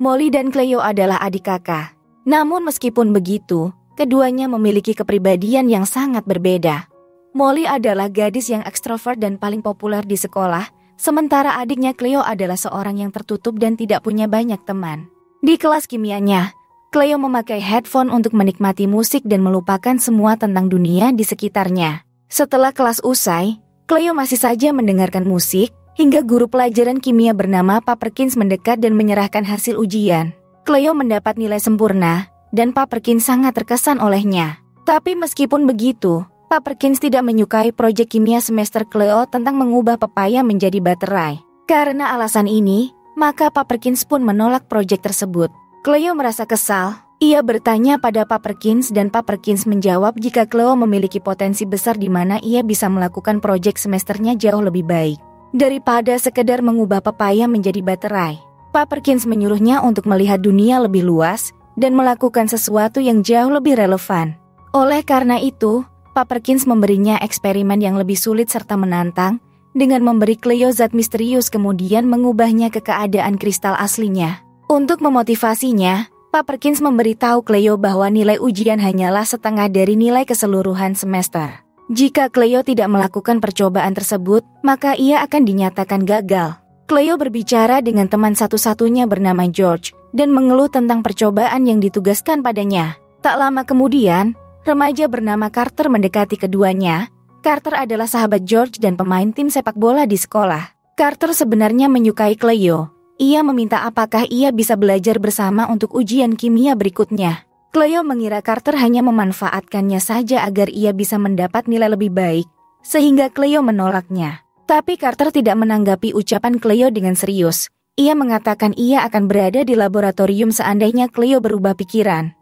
Molly dan Cleo adalah adik kakak. Namun meskipun begitu, keduanya memiliki kepribadian yang sangat berbeda. Molly adalah gadis yang ekstrovert dan paling populer di sekolah, sementara adiknya Cleo adalah seorang yang tertutup dan tidak punya banyak teman. Di kelas kimianya, Cleo memakai headphone untuk menikmati musik dan melupakan semua tentang dunia di sekitarnya. Setelah kelas usai, Cleo masih saja mendengarkan musik, hingga guru pelajaran kimia bernama Pak Perkins mendekat dan menyerahkan hasil ujian. Cleo mendapat nilai sempurna, dan Pak Perkins sangat terkesan olehnya. Tapi meskipun begitu, Pak Perkins tidak menyukai proyek kimia semester Cleo tentang mengubah pepaya menjadi baterai. Karena alasan ini, maka Pak Perkins pun menolak proyek tersebut. Cleo merasa kesal. Ia bertanya pada Pak Perkins dan Pak Perkins menjawab jika Cleo memiliki potensi besar di mana ia bisa melakukan proyek semesternya jauh lebih baik daripada sekedar mengubah pepaya menjadi baterai. Pak Perkins menyuruhnya untuk melihat dunia lebih luas dan melakukan sesuatu yang jauh lebih relevan. Oleh karena itu, Pak Perkins memberinya eksperimen yang lebih sulit serta menantang dengan memberi Cleo zat misterius kemudian mengubahnya ke keadaan kristal aslinya. Untuk memotivasinya, Pak Perkins memberitahu Cleo bahwa nilai ujian hanyalah setengah dari nilai keseluruhan semester. Jika Cleo tidak melakukan percobaan tersebut, maka ia akan dinyatakan gagal. Cleo berbicara dengan teman satu-satunya bernama George dan mengeluh tentang percobaan yang ditugaskan padanya. Tak lama kemudian, remaja bernama Carter mendekati keduanya. Carter adalah sahabat George dan pemain tim sepak bola di sekolah. Carter sebenarnya menyukai Cleo. Ia meminta apakah ia bisa belajar bersama untuk ujian kimia berikutnya. Cleo mengira Carter hanya memanfaatkannya saja agar ia bisa mendapat nilai lebih baik, sehingga Cleo menolaknya. Tapi Carter tidak menanggapi ucapan Cleo dengan serius. Ia mengatakan ia akan berada di laboratorium seandainya Cleo berubah pikiran.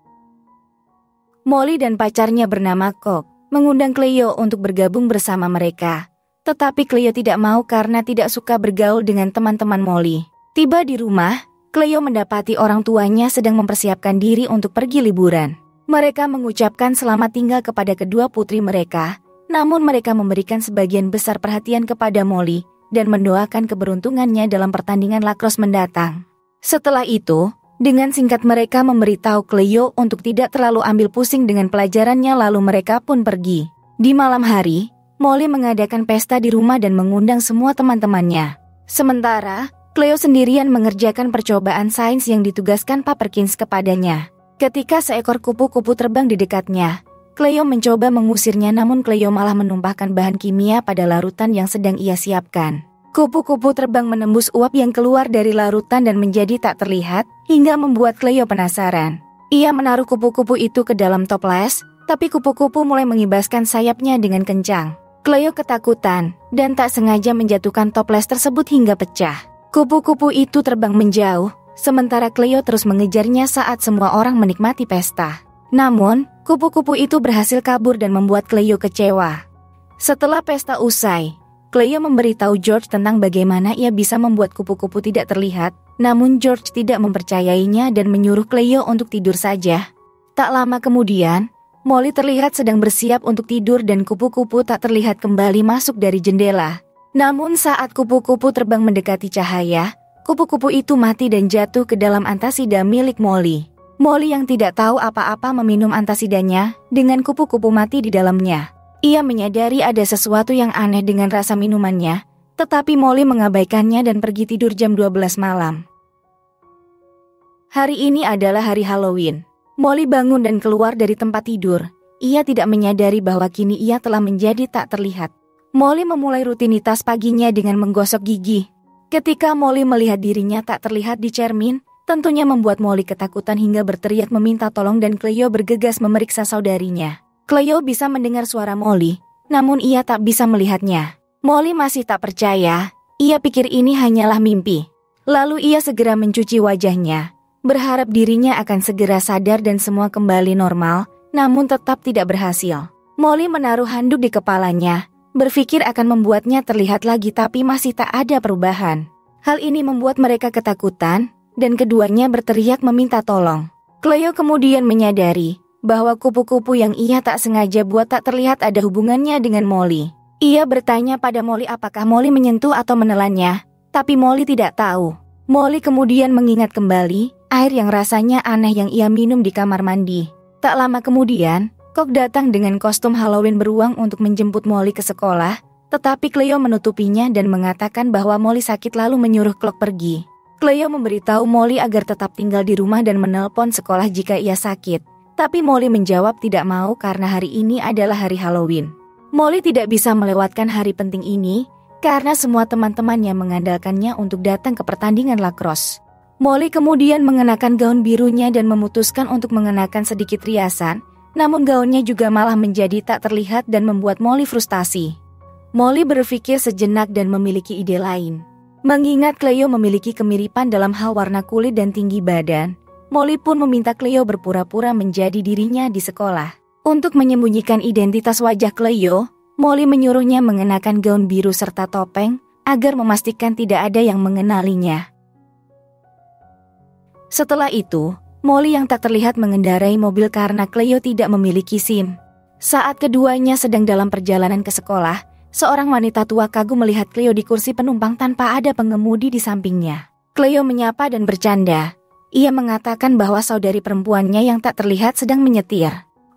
Molly dan pacarnya bernama Cook mengundang Cleo untuk bergabung bersama mereka. Tetapi Cleo tidak mau karena tidak suka bergaul dengan teman-teman Molly. Tiba di rumah, Cleo mendapati orang tuanya sedang mempersiapkan diri untuk pergi liburan. Mereka mengucapkan selamat tinggal kepada kedua putri mereka, namun mereka memberikan sebagian besar perhatian kepada Molly dan mendoakan keberuntungannya dalam pertandingan lacrosse mendatang. Setelah itu, dengan singkat mereka memberitahu Cleo untuk tidak terlalu ambil pusing dengan pelajarannya lalu mereka pun pergi. Di malam hari, Molly mengadakan pesta di rumah dan mengundang semua teman-temannya. Sementara, Cleo sendirian mengerjakan percobaan sains yang ditugaskan Pak Perkins kepadanya. Ketika seekor kupu-kupu terbang di dekatnya, Cleo mencoba mengusirnya namun Cleo malah menumpahkan bahan kimia pada larutan yang sedang ia siapkan. Kupu-kupu terbang menembus uap yang keluar dari larutan dan menjadi tak terlihat hingga membuat Cleo penasaran. Ia menaruh kupu-kupu itu ke dalam toples, tapi kupu-kupu mulai mengibaskan sayapnya dengan kencang. Cleo ketakutan dan tak sengaja menjatuhkan toples tersebut hingga pecah. Kupu-kupu itu terbang menjauh, sementara Cleo terus mengejarnya saat semua orang menikmati pesta. Namun, kupu-kupu itu berhasil kabur dan membuat Cleo kecewa. Setelah pesta usai, Cleo memberitahu George tentang bagaimana ia bisa membuat kupu-kupu tidak terlihat, namun George tidak mempercayainya dan menyuruh Cleo untuk tidur saja. Tak lama kemudian, Molly terlihat sedang bersiap untuk tidur dan kupu-kupu tak terlihat kembali masuk dari jendela. Namun saat kupu-kupu terbang mendekati cahaya, kupu-kupu itu mati dan jatuh ke dalam antasida milik Molly. Molly yang tidak tahu apa-apa meminum antasidanya dengan kupu-kupu mati di dalamnya. Ia menyadari ada sesuatu yang aneh dengan rasa minumannya, tetapi Molly mengabaikannya dan pergi tidur jam 12 malam. Hari ini adalah hari Halloween. Molly bangun dan keluar dari tempat tidur. Ia tidak menyadari bahwa kini ia telah menjadi tak terlihat. Molly memulai rutinitas paginya dengan menggosok gigi. Ketika Molly melihat dirinya tak terlihat di cermin, tentunya membuat Molly ketakutan hingga berteriak meminta tolong dan Cleo bergegas memeriksa saudarinya. Cleo bisa mendengar suara Molly, namun ia tak bisa melihatnya. Molly masih tak percaya, ia pikir ini hanyalah mimpi. Lalu ia segera mencuci wajahnya, berharap dirinya akan segera sadar dan semua kembali normal, namun tetap tidak berhasil. Molly menaruh handuk di kepalanya, berpikir akan membuatnya terlihat lagi tapi masih tak ada perubahan. Hal ini membuat mereka ketakutan, dan keduanya berteriak meminta tolong. Cleo kemudian menyadari bahwa kupu-kupu yang ia tak sengaja buat tak terlihat ada hubungannya dengan Molly. Ia bertanya pada Molly apakah Molly menyentuh atau menelannya, tapi Molly tidak tahu. Molly kemudian mengingat kembali air yang rasanya aneh yang ia minum di kamar mandi. Tak lama kemudian, Kok datang dengan kostum Halloween beruang untuk menjemput Molly ke sekolah, tetapi Cleo menutupinya dan mengatakan bahwa Molly sakit lalu menyuruh Clock pergi. Cleo memberitahu Molly agar tetap tinggal di rumah dan menelpon sekolah jika ia sakit. Tapi Molly menjawab tidak mau karena hari ini adalah hari Halloween. Molly tidak bisa melewatkan hari penting ini karena semua teman-temannya mengandalkannya untuk datang ke pertandingan lacrosse. Molly kemudian mengenakan gaun birunya dan memutuskan untuk mengenakan sedikit riasan, namun gaunnya juga malah menjadi tak terlihat dan membuat Molly frustasi. Molly berpikir sejenak dan memiliki ide lain. Mengingat Cleo memiliki kemiripan dalam hal warna kulit dan tinggi badan, Molly pun meminta Cleo berpura-pura menjadi dirinya di sekolah. Untuk menyembunyikan identitas wajah Cleo, Molly menyuruhnya mengenakan gaun biru serta topeng agar memastikan tidak ada yang mengenalinya. Setelah itu, Molly yang tak terlihat mengendarai mobil karena Cleo tidak memiliki SIM. Saat keduanya sedang dalam perjalanan ke sekolah, seorang wanita tua kagum melihat Cleo di kursi penumpang tanpa ada pengemudi di sampingnya. Cleo menyapa dan bercanda. Ia mengatakan bahwa saudari perempuannya yang tak terlihat sedang menyetir.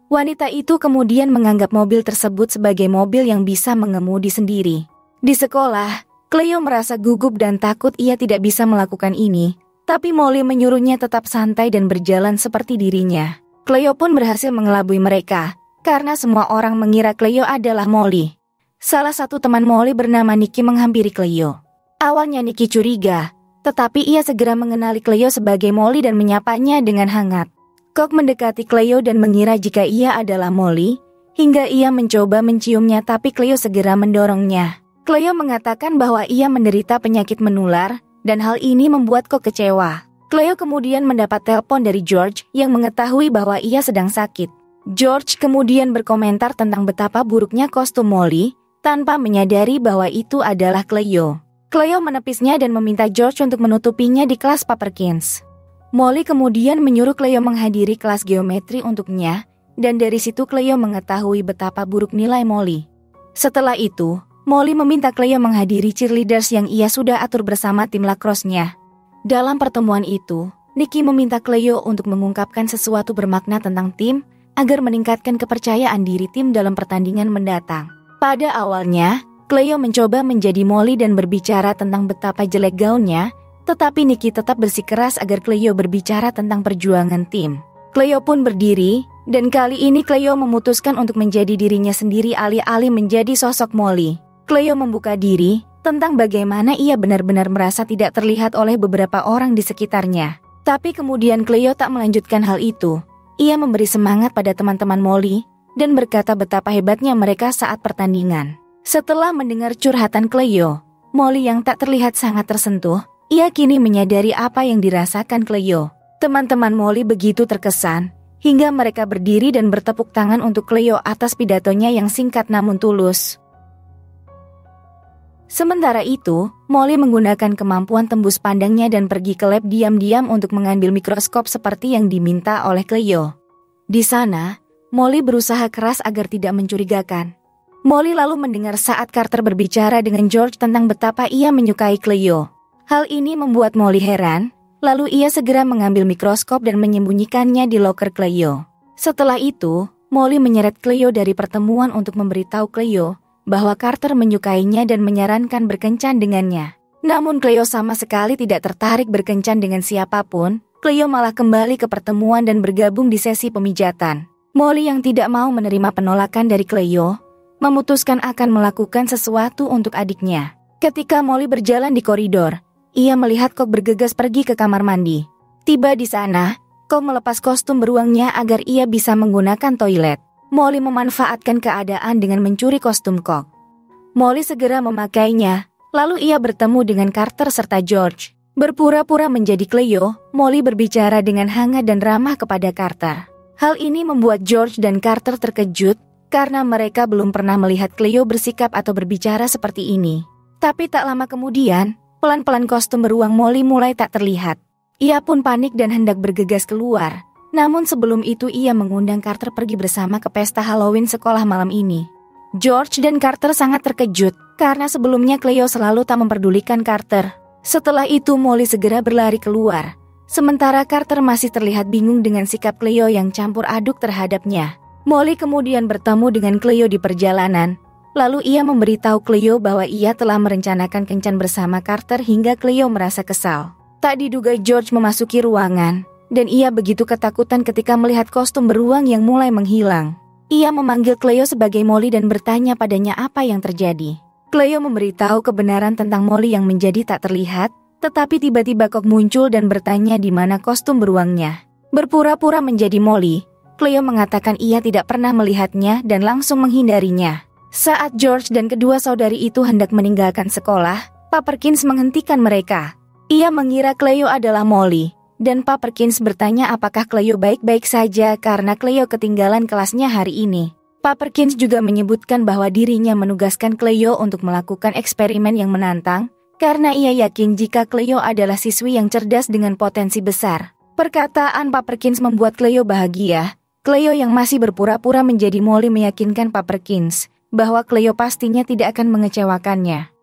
Wanita itu kemudian menganggap mobil tersebut sebagai mobil yang bisa mengemudi sendiri. Di sekolah, Cleo merasa gugup dan takut ia tidak bisa melakukan ini. Tapi Molly menyuruhnya tetap santai dan berjalan seperti dirinya. Cleo pun berhasil mengelabui mereka, karena semua orang mengira Cleo adalah Molly. Salah satu teman Molly bernama Nikki menghampiri Cleo. Awalnya Nikki curiga, tetapi ia segera mengenali Cleo sebagai Molly dan menyapanya dengan hangat. Kok mendekati Cleo dan mengira jika ia adalah Molly, hingga ia mencoba menciumnya tapi Cleo segera mendorongnya. Cleo mengatakan bahwa ia menderita penyakit menular, dan hal ini membuat Kok kecewa. Cleo kemudian mendapat telepon dari George yang mengetahui bahwa ia sedang sakit. George kemudian berkomentar tentang betapa buruknya kostum Molly, tanpa menyadari bahwa itu adalah Cleo. Cleo menepisnya dan meminta George untuk menutupinya di kelas Paperkins. Molly kemudian menyuruh Cleo menghadiri kelas geometri untuknya, dan dari situ Cleo mengetahui betapa buruk nilai Molly. Setelah itu, Molly meminta Cleo menghadiri cheerleaders yang ia sudah atur bersama tim lacrosse-nya. Dalam pertemuan itu, Nikki meminta Cleo untuk mengungkapkan sesuatu bermakna tentang tim agar meningkatkan kepercayaan diri tim dalam pertandingan mendatang. Pada awalnya, Cleo mencoba menjadi Molly dan berbicara tentang betapa jelek gaunnya, tetapi Nikki tetap bersikeras agar Cleo berbicara tentang perjuangan tim. Cleo pun berdiri, dan kali ini Cleo memutuskan untuk menjadi dirinya sendiri alih-alih menjadi sosok Molly. Cleo membuka diri tentang bagaimana ia benar-benar merasa tidak terlihat oleh beberapa orang di sekitarnya. Tapi kemudian Cleo tak melanjutkan hal itu. Ia memberi semangat pada teman-teman Molly dan berkata betapa hebatnya mereka saat pertandingan. Setelah mendengar curhatan Cleo, Molly yang tak terlihat sangat tersentuh, ia kini menyadari apa yang dirasakan Cleo. Teman-teman Molly begitu terkesan, hingga mereka berdiri dan bertepuk tangan untuk Cleo atas pidatonya yang singkat namun tulus. Sementara itu, Molly menggunakan kemampuan tembus pandangnya dan pergi ke lab diam-diam untuk mengambil mikroskop seperti yang diminta oleh Cleo. Di sana, Molly berusaha keras agar tidak mencurigakan. Molly lalu mendengar saat Carter berbicara dengan George tentang betapa ia menyukai Cleo. Hal ini membuat Molly heran, lalu ia segera mengambil mikroskop dan menyembunyikannya di loker Cleo. Setelah itu, Molly menyeret Cleo dari pertemuan untuk memberitahu Cleo bahwa Carter menyukainya dan menyarankan berkencan dengannya. Namun Cleo sama sekali tidak tertarik berkencan dengan siapapun. Cleo malah kembali ke pertemuan dan bergabung di sesi pemijatan. Molly yang tidak mau menerima penolakan dari Cleo, memutuskan akan melakukan sesuatu untuk adiknya. Ketika Molly berjalan di koridor, ia melihat Kok bergegas pergi ke kamar mandi. Tiba di sana, Kok melepas kostum beruangnya agar ia bisa menggunakan toilet. Molly memanfaatkan keadaan dengan mencuri kostum Kok. Molly segera memakainya, lalu ia bertemu dengan Carter serta George. Berpura-pura menjadi Cleo, Molly berbicara dengan hangat dan ramah kepada Carter. Hal ini membuat George dan Carter terkejut, karena mereka belum pernah melihat Cleo bersikap atau berbicara seperti ini. Tapi tak lama kemudian, pelan-pelan kostum beruang Molly mulai tak terlihat. Ia pun panik dan hendak bergegas keluar. Namun sebelum itu ia mengundang Carter pergi bersama ke pesta Halloween sekolah malam ini. George dan Carter sangat terkejut, karena sebelumnya Cleo selalu tak memperdulikan Carter. Setelah itu Molly segera berlari keluar. Sementara Carter masih terlihat bingung dengan sikap Cleo yang campur aduk terhadapnya. Molly kemudian bertemu dengan Cleo di perjalanan. Lalu ia memberitahu Cleo bahwa ia telah merencanakan kencan bersama Carter hingga Cleo merasa kesal. Tak diduga George memasuki ruangan, dan ia begitu ketakutan ketika melihat kostum beruang yang mulai menghilang. Ia memanggil Cleo sebagai Molly dan bertanya padanya apa yang terjadi. Cleo memberitahu kebenaran tentang Molly yang menjadi tak terlihat, tetapi tiba-tiba Kok muncul dan bertanya di mana kostum beruangnya. Berpura-pura menjadi Molly, Cleo mengatakan ia tidak pernah melihatnya dan langsung menghindarinya. Saat George dan kedua saudari itu hendak meninggalkan sekolah, Pak Perkins menghentikan mereka. Ia mengira Cleo adalah Molly, dan Pak Perkins bertanya apakah Cleo baik-baik saja karena Cleo ketinggalan kelasnya hari ini. Pak Perkins juga menyebutkan bahwa dirinya menugaskan Cleo untuk melakukan eksperimen yang menantang, karena ia yakin jika Cleo adalah siswi yang cerdas dengan potensi besar. Perkataan Pak Perkins membuat Cleo bahagia. Cleo yang masih berpura-pura menjadi Molly meyakinkan Pak Perkins bahwa Cleo pastinya tidak akan mengecewakannya.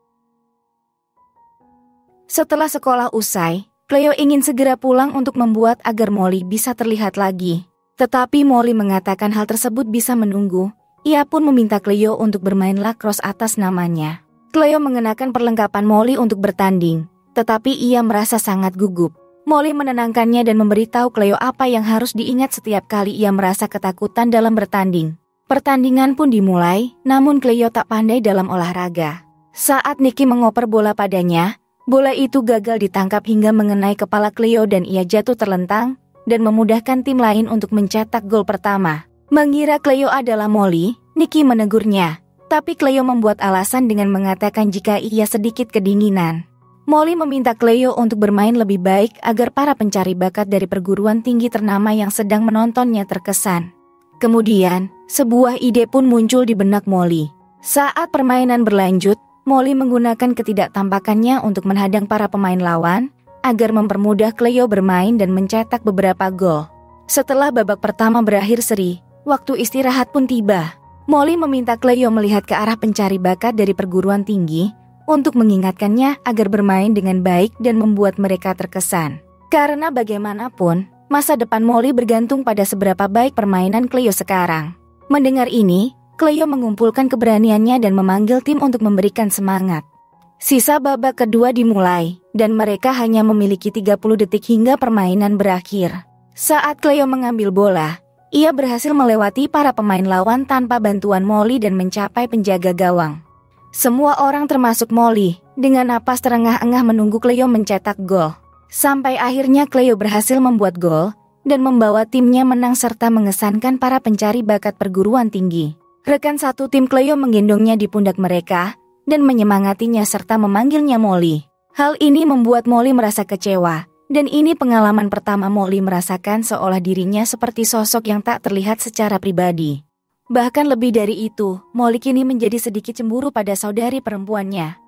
Setelah sekolah usai, Cleo ingin segera pulang untuk membuat agar Molly bisa terlihat lagi. Tetapi Molly mengatakan hal tersebut bisa menunggu. Ia pun meminta Cleo untuk bermain lacrosse atas namanya. Cleo mengenakan perlengkapan Molly untuk bertanding, tetapi ia merasa sangat gugup. Molly menenangkannya dan memberitahu Cleo apa yang harus diingat setiap kali ia merasa ketakutan dalam bertanding. Pertandingan pun dimulai, namun Cleo tak pandai dalam olahraga. Saat Nicky mengoper bola padanya, bola itu gagal ditangkap hingga mengenai kepala Cleo dan ia jatuh terlentang, dan memudahkan tim lain untuk mencetak gol pertama. Mengira Cleo adalah Molly, Nicky menegurnya. Tapi Cleo membuat alasan dengan mengatakan jika ia sedikit kedinginan. Molly meminta Cleo untuk bermain lebih baik agar para pencari bakat dari perguruan tinggi ternama yang sedang menontonnya terkesan. Kemudian, sebuah ide pun muncul di benak Molly. Saat permainan berlanjut, Molly menggunakan ketidaktampakannya untuk menghadang para pemain lawan, agar mempermudah Cleo bermain dan mencetak beberapa gol. Setelah babak pertama berakhir seri, waktu istirahat pun tiba. Molly meminta Cleo melihat ke arah pencari bakat dari perguruan tinggi untuk mengingatkannya agar bermain dengan baik dan membuat mereka terkesan. Karena bagaimanapun, masa depan Molly bergantung pada seberapa baik permainan Cleo sekarang. Mendengar ini, Cleo mengumpulkan keberaniannya dan memanggil tim untuk memberikan semangat. Sisa babak kedua dimulai, dan mereka hanya memiliki 30 detik hingga permainan berakhir. Saat Cleo mengambil bola, ia berhasil melewati para pemain lawan tanpa bantuan Molly dan mencapai penjaga gawang. Semua orang termasuk Molly, dengan napas terengah-engah menunggu Cleo mencetak gol. Sampai akhirnya Cleo berhasil membuat gol, dan membawa timnya menang serta mengesankan para pencari bakat perguruan tinggi. Rekan satu tim Cleo menggendongnya di pundak mereka, dan menyemangatinya serta memanggilnya Molly. Hal ini membuat Molly merasa kecewa. Dan ini pengalaman pertama Molly merasakan seolah dirinya seperti sosok yang tak terlihat secara pribadi. Bahkan lebih dari itu, Molly kini menjadi sedikit cemburu pada saudari perempuannya.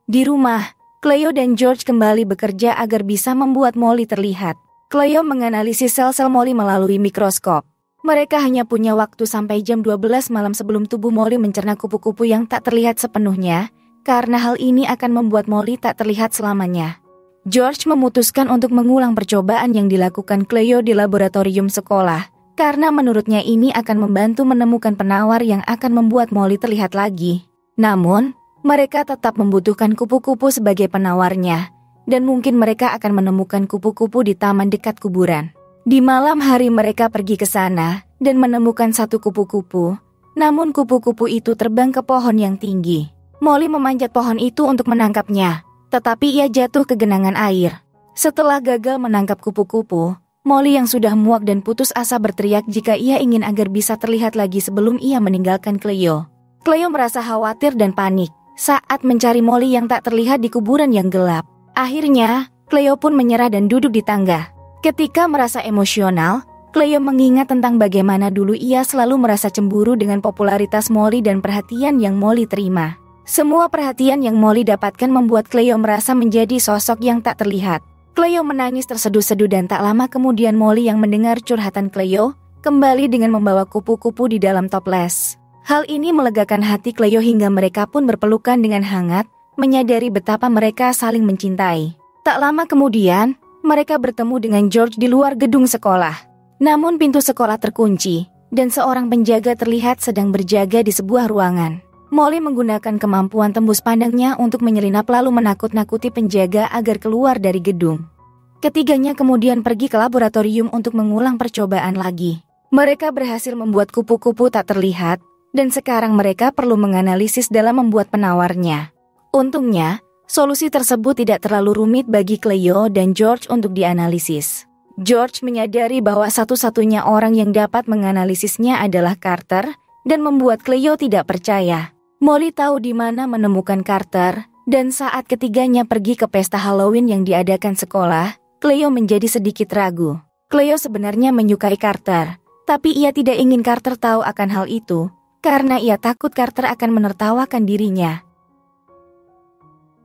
Di rumah, Cleo dan George kembali bekerja agar bisa membuat Molly terlihat. Cleo menganalisis sel-sel Molly melalui mikroskop. Mereka hanya punya waktu sampai jam 12 malam sebelum tubuh Molly mencerna kupu-kupu yang tak terlihat sepenuhnya, karena hal ini akan membuat Molly tak terlihat selamanya. George memutuskan untuk mengulang percobaan yang dilakukan Cleo di laboratorium sekolah, karena menurutnya ini akan membantu menemukan penawar yang akan membuat Molly terlihat lagi. Namun, mereka tetap membutuhkan kupu-kupu sebagai penawarnya, dan mungkin mereka akan menemukan kupu-kupu di taman dekat kuburan. Di malam hari mereka pergi ke sana, dan menemukan satu kupu-kupu, namun kupu-kupu itu terbang ke pohon yang tinggi. Molly memanjat pohon itu untuk menangkapnya. Tetapi ia jatuh ke genangan air. Setelah gagal menangkap kupu-kupu, Molly yang sudah muak dan putus asa berteriak jika ia ingin agar bisa terlihat lagi sebelum ia meninggalkan Cleo. Cleo merasa khawatir dan panik saat mencari Molly yang tak terlihat di kuburan yang gelap. Akhirnya, Cleo pun menyerah dan duduk di tangga. Ketika merasa emosional, Cleo mengingat tentang bagaimana dulu ia selalu merasa cemburu dengan popularitas Molly dan perhatian yang Molly terima. Semua perhatian yang Molly dapatkan membuat Cleo merasa menjadi sosok yang tak terlihat. Cleo menangis terseduh-seduh dan tak lama kemudian Molly yang mendengar curhatan Cleo, kembali dengan membawa kupu-kupu di dalam toples. Hal ini melegakan hati Cleo hingga mereka pun berpelukan dengan hangat, menyadari betapa mereka saling mencintai. Tak lama kemudian, mereka bertemu dengan George di luar gedung sekolah. Namun pintu sekolah terkunci, dan seorang penjaga terlihat sedang berjaga di sebuah ruangan. Molly menggunakan kemampuan tembus pandangnya untuk menyelinap lalu menakut-nakuti penjaga agar keluar dari gedung. Ketiganya kemudian pergi ke laboratorium untuk mengulang percobaan lagi. Mereka berhasil membuat kupu-kupu tak terlihat, dan sekarang mereka perlu menganalisis dalam membuat penawarnya. Untungnya, solusi tersebut tidak terlalu rumit bagi Cleo dan George untuk dianalisis. George menyadari bahwa satu-satunya orang yang dapat menganalisisnya adalah Carter, dan membuat Cleo tidak percaya. Molly tahu di mana menemukan Carter, dan saat ketiganya pergi ke pesta Halloween yang diadakan sekolah, Cleo menjadi sedikit ragu. Cleo sebenarnya menyukai Carter, tapi ia tidak ingin Carter tahu akan hal itu, karena ia takut Carter akan menertawakan dirinya.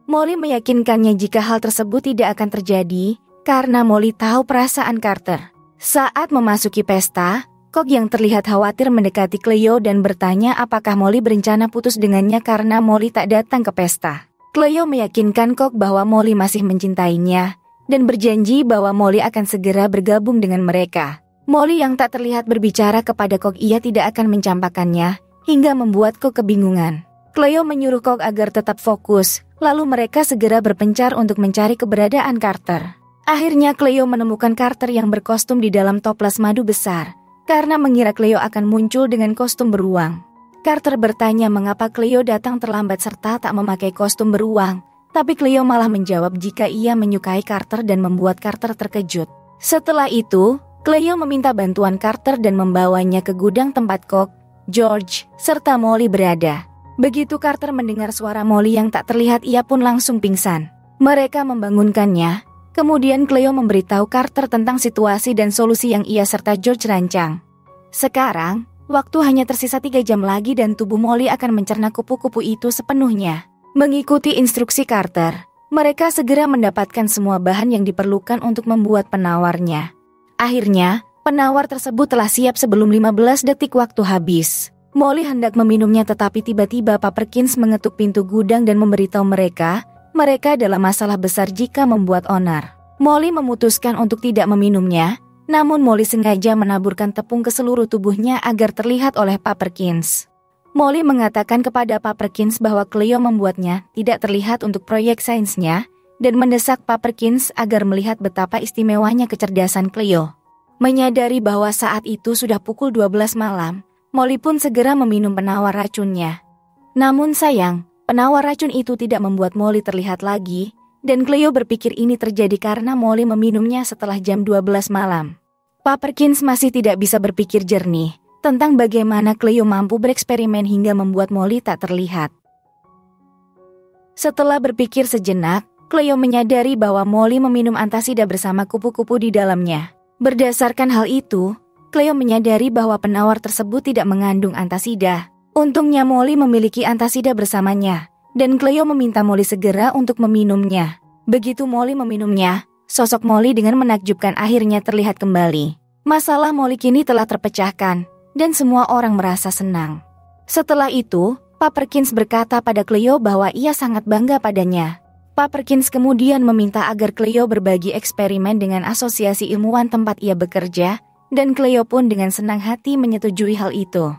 Molly meyakinkannya jika hal tersebut tidak akan terjadi, karena Molly tahu perasaan Carter. Saat memasuki pesta, Kok yang terlihat khawatir mendekati Cleo dan bertanya apakah Molly berencana putus dengannya karena Molly tak datang ke pesta. Cleo meyakinkan Kok bahwa Molly masih mencintainya, dan berjanji bahwa Molly akan segera bergabung dengan mereka. Molly yang tak terlihat berbicara kepada Kok ia tidak akan mencampakkannya, hingga membuat Kok kebingungan. Cleo menyuruh Kok agar tetap fokus, lalu mereka segera berpencar untuk mencari keberadaan Carter. Akhirnya Cleo menemukan Carter yang berkostum di dalam toples madu besar, karena mengira Cleo akan muncul dengan kostum beruang. Carter bertanya mengapa Cleo datang terlambat serta tak memakai kostum beruang, tapi Cleo malah menjawab jika ia menyukai Carter dan membuat Carter terkejut. Setelah itu, Cleo meminta bantuan Carter dan membawanya ke gudang tempat Kok, George, serta Molly berada. Begitu Carter mendengar suara Molly yang tak terlihat ia pun langsung pingsan. Mereka membangunkannya. Kemudian Cleo memberitahu Carter tentang situasi dan solusi yang ia serta George rancang. Sekarang, waktu hanya tersisa 3 jam lagi dan tubuh Molly akan mencerna kupu-kupu itu sepenuhnya. Mengikuti instruksi Carter, mereka segera mendapatkan semua bahan yang diperlukan untuk membuat penawarnya. Akhirnya, penawar tersebut telah siap sebelum 15 detik waktu habis. Molly hendak meminumnya tetapi tiba-tiba Pak Perkins mengetuk pintu gudang dan memberitahu mereka adalah masalah besar jika membuat onar. Molly memutuskan untuk tidak meminumnya, namun Molly sengaja menaburkan tepung ke seluruh tubuhnya agar terlihat oleh Pak Perkins. Molly mengatakan kepada Pak Perkins bahwa Cleo membuatnya tidak terlihat untuk proyek sainsnya, dan mendesak Pak Perkins agar melihat betapa istimewanya kecerdasan Cleo. Menyadari bahwa saat itu sudah pukul 12 malam, Molly pun segera meminum penawar racunnya. Namun sayang, penawar racun itu tidak membuat Molly terlihat lagi, dan Cleo berpikir ini terjadi karena Molly meminumnya setelah jam 12 malam. Pak Perkins masih tidak bisa berpikir jernih tentang bagaimana Cleo mampu bereksperimen hingga membuat Molly tak terlihat. Setelah berpikir sejenak, Cleo menyadari bahwa Molly meminum antasida bersama kupu-kupu di dalamnya. Berdasarkan hal itu, Cleo menyadari bahwa penawar tersebut tidak mengandung antasida. Untungnya Molly memiliki antasida bersamanya, dan Cleo meminta Molly segera untuk meminumnya. Begitu Molly meminumnya, sosok Molly dengan menakjubkan akhirnya terlihat kembali. Masalah Molly kini telah terpecahkan, dan semua orang merasa senang. Setelah itu, Pak Perkins berkata pada Cleo bahwa ia sangat bangga padanya. Pak Perkins kemudian meminta agar Cleo berbagi eksperimen dengan asosiasi ilmuwan tempat ia bekerja, dan Cleo pun dengan senang hati menyetujui hal itu.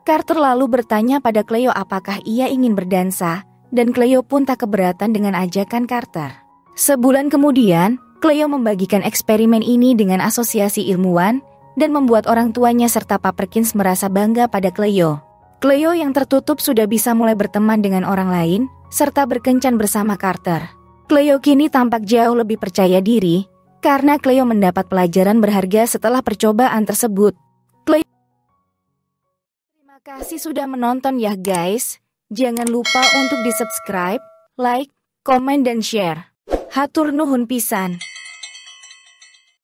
Carter lalu bertanya pada Cleo apakah ia ingin berdansa, dan Cleo pun tak keberatan dengan ajakan Carter. Sebulan kemudian, Cleo membagikan eksperimen ini dengan asosiasi ilmuwan, dan membuat orang tuanya serta Pak Perkins merasa bangga pada Cleo. Cleo yang tertutup sudah bisa mulai berteman dengan orang lain, serta berkencan bersama Carter. Cleo kini tampak jauh lebih percaya diri, karena Cleo mendapat pelajaran berharga setelah percobaan tersebut. Terima kasih sudah menonton ya guys. Jangan lupa untuk di subscribe, like, komen dan share. Hatur nuhun pisan.